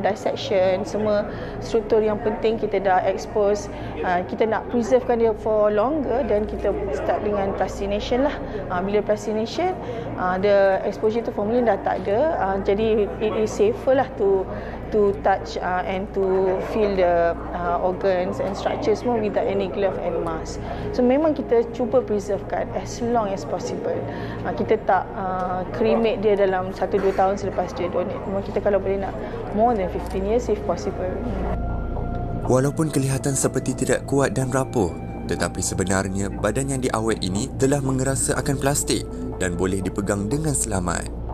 dissection, semua struktur yang penting kita dah expose, kita nak preservekan dia for longer dan kita start dengan plastination lah. Bila plastination, the exposure to formalin dah tak ada, jadi it is safer lah to touch and to feel the organs and structures semua without any glove and mask. So memang kita cuba preservekan as long as possible. Kita tak cremate dia dalam 1-2 tahun selepas dia donate. Memang kita kalau boleh nak more than 15 years if possible. Walaupun kelihatan seperti tidak kuat dan rapuh, tetapi sebenarnya badan yang diawet ini telah mengerasa akan plastik dan boleh dipegang dengan selamat.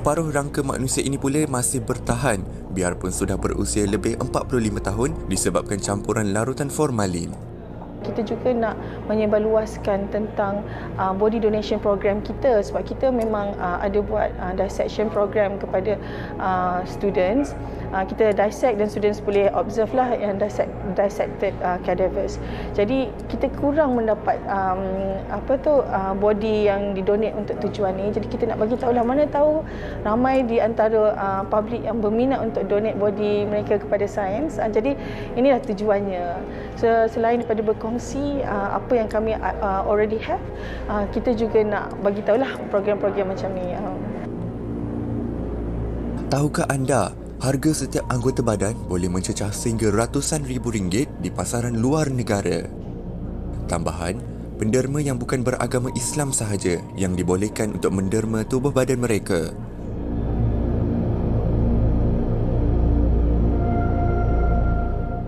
Separuh rangka manusia ini pula masih bertahan biarpun sudah berusia lebih 45 tahun disebabkan campuran larutan formalin. Kita juga nak menyebarluaskan tentang body donation program kita sebab kita memang ada buat dissection program kepada students. Kita dissect dan students boleh observe lah yang dissected cadavers. Jadi kita kurang mendapat body yang didonate untuk tujuan ni. Jadi kita nak bagi tahu lah, mana tahu ramai di antara public yang berminat untuk donate body mereka kepada sains. Jadi inilah tujuannya. Selain daripada berkongsi apa yang kami already have, kita juga nak bagi tahulah program-program macam ni. Tahukah anda, harga setiap anggota badan boleh mencecah sehingga ratusan ribu ringgit di pasaran luar negara. Tambahan, penderma yang bukan beragama Islam sahaja yang dibolehkan untuk menderma tubuh badan mereka.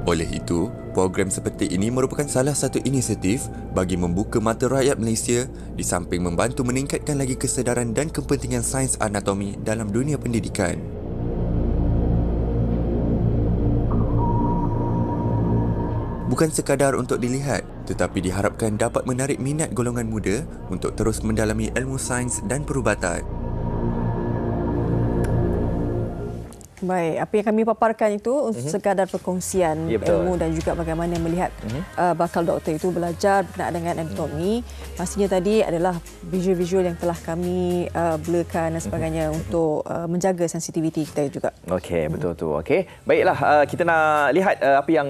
Oleh itu, program seperti ini merupakan salah satu inisiatif bagi membuka mata rakyat Malaysia di samping membantu meningkatkan lagi kesedaran dan kepentingan sains anatomi dalam dunia pendidikan. Bukan sekadar untuk dilihat, tetapi diharapkan dapat menarik minat golongan muda untuk terus mendalami ilmu sains dan perubatan. Baik, apa yang kami paparkan itu sekadar perkongsian ilmu dan juga bagaimana melihat bakal doktor itu belajar berkenaan dengan anatomi. Pastinya tadi adalah visual-visual yang telah kami blurkan dan sebagainya untuk menjaga sensitiviti kita juga. Okey, betul tu. Okey. Baiklah, kita nak lihat apa yang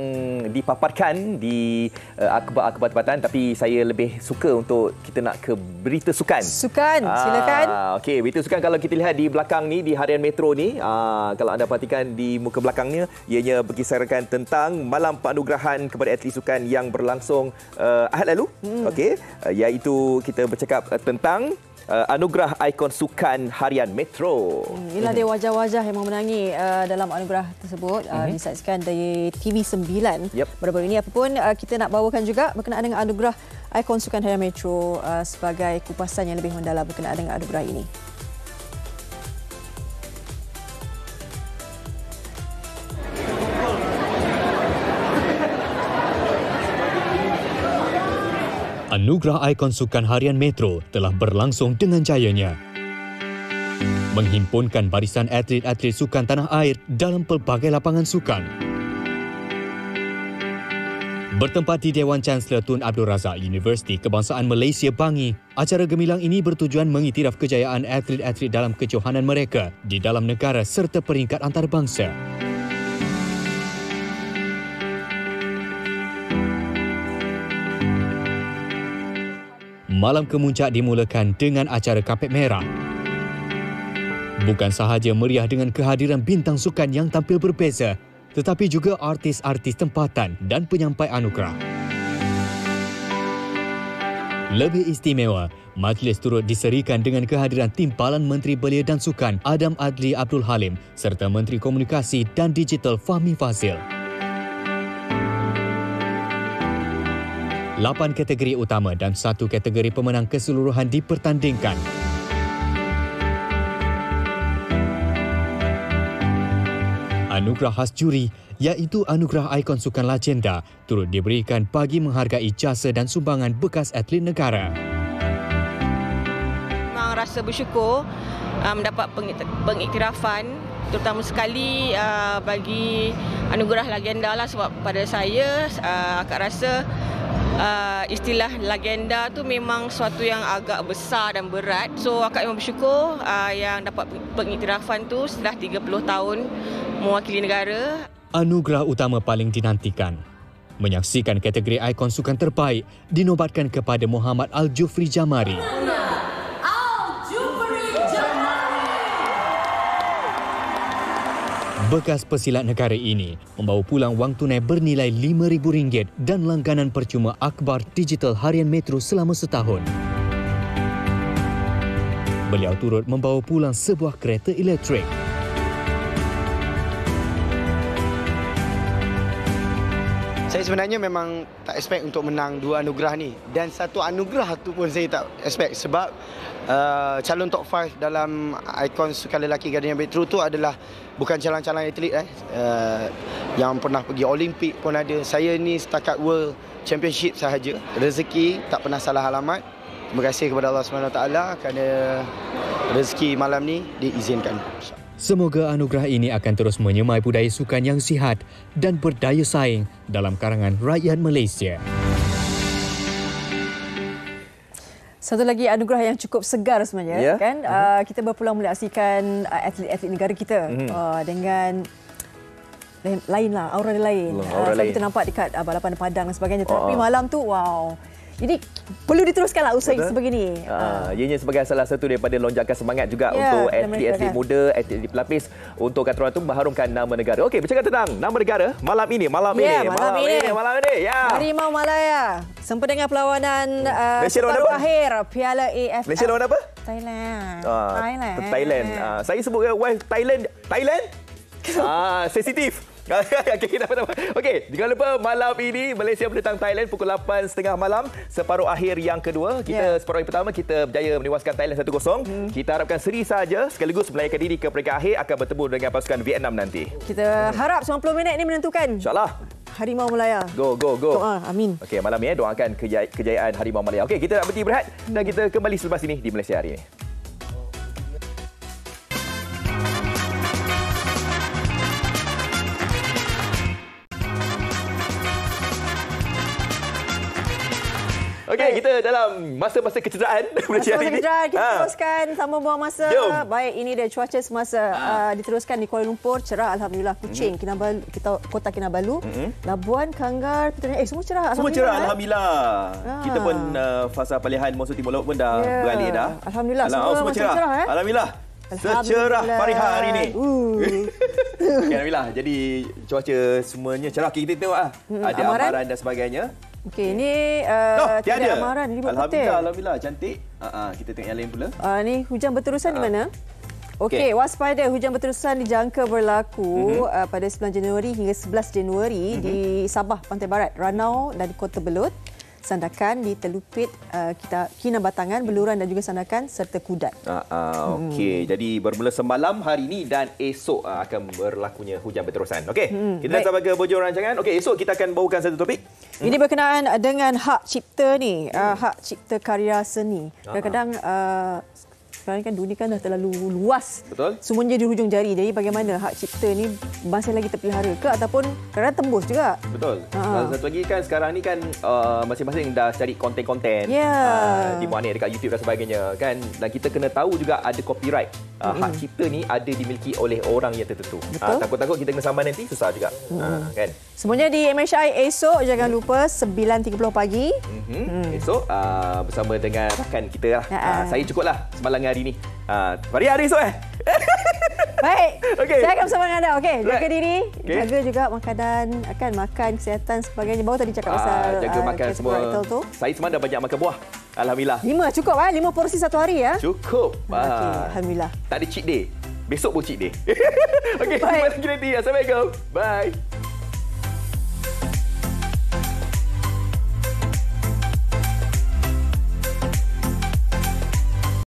dipaparkan di akhbar-akhbar tempatan, tapi saya lebih suka untuk kita nak ke berita sukan. Sukan, silakan. Okey, berita sukan kalau kita lihat di belakang ni di harian Metro ni, kalau anda perhatikan di muka belakangnya, ianya berkisarkan tentang malam penganugerahan kepada atlet sukan yang berlangsung Ahad lalu. Okey, iaitu kita bercakap tentang anugerah ikon sukan harian Metro. Inilah dia wajah-wajah yang memenangi dalam anugerah tersebut, disaksikan dari TV9 baru-baru ini. Apapun kita nak bawakan juga berkenaan dengan anugerah ikon sukan harian Metro sebagai kupasan yang lebih mendalam berkenaan dengan anugerah ini. Anugerah Ikon Sukan Harian Metro telah berlangsung dengan jayanya, menghimpunkan barisan atlet-atlet sukan tanah air dalam pelbagai lapangan sukan. Bertempat di Dewan Chancellor Tun Abdul Razak Universiti Kebangsaan Malaysia Bangi, acara gemilang ini bertujuan mengiktiraf kejayaan atlet-atlet dalam kejohanan mereka di dalam negara serta peringkat antarabangsa. Malam kemuncak dimulakan dengan acara kapet merah. Bukan sahaja meriah dengan kehadiran bintang sukan yang tampil berbeza, tetapi juga artis-artis tempatan dan penyampai anugerah. Lebih istimewa, majlis turut diserikan dengan kehadiran Timpalan Menteri Belia dan Sukan Adam Adli Abdul Halim serta Menteri Komunikasi dan Digital Fahmi Fazil. 8 kategori utama dan 1 kategori pemenang keseluruhan dipertandingkan. Anugerah khas juri, iaitu Anugerah Ikon Sukan Legenda, turut diberikan bagi menghargai jasa dan sumbangan bekas atlet negara. Memang rasa bersyukur mendapat pengiktirafan, terutama sekali bagi Anugerah Legenda lah, sebab pada saya akak rasa istilah legenda tu memang suatu yang agak besar dan berat. So akak memang bersyukur yang dapat pengiktirafan tu setelah 30 tahun mewakili negara. Anugerah utama paling dinantikan, menyaksikan kategori ikon sukan terbaik dinobatkan kepada Muhammad Al-Jufri Jamari. Bekas pesilat negara ini membawa pulang wang tunai bernilai RM5,000 dan langganan percuma akhbar digital harian Metro selama setahun. Beliau turut membawa pulang sebuah kereta elektrik. Saya sebenarnya memang tak expect untuk menang 2 anugerah ni. Dan satu anugerah tu pun saya tak expect sebab calon top 5 dalam ikon sukan lelaki Gardenia Breakthrough tu adalah bukan calon-calon atlet yang pernah pergi Olimpik pun ada. Saya ni setakat World Championship sahaja. Rezeki tak pernah salah alamat. Terima kasih kepada Allah SWT kerana rezeki malam ni diizinkan. Semoga anugerah ini akan terus menyemai budaya sukan yang sihat dan berdaya saing dalam kalangan rakyat Malaysia. Satu lagi anugerah yang cukup segar sebenarnya, kan? Kita berpulang menyaksikan atlet-atlet negara kita dengan lainlah, aura lain. Kita nampak dekat balapan Padang dan sebagainya. Tapi malam tu, wow. Jadi perlu diteruskanlah usaha sebegini. Ianya sebagai salah satu daripada lonjakan semangat juga untuk atlet-atlet muda, atlet pelapis untuk kata orang tu mengharumkan nama negara. Okey, bercakap tentang nama negara malam ini. Harimau Malaya sempat dengan perlawanan separuh akhir Piala AFF. Malaysia lawan apa? Thailand. Thailand. Saya sebut Thailand. Sensitif. Okey, jangan lupa malam ini Malaysia menentang Thailand pukul 8.30 malam, separuh akhir yang kedua. Separuh akhir pertama kita berjaya menewaskan Thailand 1-0. Kita harapkan seri saja sekaligus melayakkan diri ke peringkat akhir akan bertemu dengan pasukan Vietnam nanti. Kita harap 90 minit ini menentukan. InsyaAllah. Harimau Malaya. Go. Doa, amin. Okey, malam ni doakan kejayaan Harimau Malaya. Okey, kita berhenti berehat dan kita kembali selepas ini di Malaysia hari ini. Okey, kita dalam masa-masa kecederaan Malaysia hari ini. Kita teruskan sama buang masa. Baik, ini dia cuaca semasa diteruskan di Kuala Lumpur. Cerah, alhamdulillah. Kuching, Kinabalu, Kota Kinabalu, Labuan, Kanggar, semua cerah. Semua cerah, alhamdulillah. Kita pun fasa palihan musuh timur laut pun dah beralih dah. Alhamdulillah, semua cerah. Alhamdulillah. Secerah Pariha hari ini. Alhamdulillah. Jadi cuaca semuanya cerah. Kita tengok ada amaran dan sebagainya. Okey, ini tiada amaran. Alhamdulillah, cantik. Kita tengok yang lain pula. Ni hujan berterusan di mana? Okey, waspada hujan berterusan dijangka berlaku pada 9 Januari hingga 11 Januari di Sabah, Pantai Barat, Ranau dan Kota Belud, Sandakan di Telupit, Kinabatangan, Beluran dan juga Sandakan serta Kudat. Okey, jadi bermula semalam hari ini dan esok akan berlakunya hujan berterusan. Okey, kita sampai ke bujur rancangan. Okey, esok kita akan bawakan satu topik. Ini berkenaan dengan hak cipta ni, hak cipta karya seni. Kadang-kadang sekarang kan dunia kan dah terlalu luas. Betul. Semuanya di hujung jari. Jadi bagaimana hak cipta ni masih lagi terpelihara ke ataupun kadang tembus juga? Betul. Satu lagi kan sekarang ni kan masing-masing dah cari konten-konten. Dimuat dekat YouTube dan sebagainya kan. Dan kita kena tahu juga ada copyright. Hak cipta ni ada dimiliki oleh orang yang tertentu. Takut-takut kita kena saman nanti susah juga. Kan? Semuanya di MHI esok, jangan lupa 9.30 pagi. Esok bersama dengan rakan kita lah. Saya cukuplah semalam hari ni. Hari esok Baik. Saya akan bersama dengan anda. Okey, jaga diri, jaga juga makanan, makan, kesihatan sebagainya. Baru tadi cakap pasal jaga makan semua. Tu. Saya semalam dah banyak makan buah. Alhamdulillah. 5 cukup 5 porsi satu hari ya. Cukup. Alhamdulillah. Tak ada cheat day. Besok pun cheat day. Okey, jumpa lagi nanti. Assalamualaikum. Bye.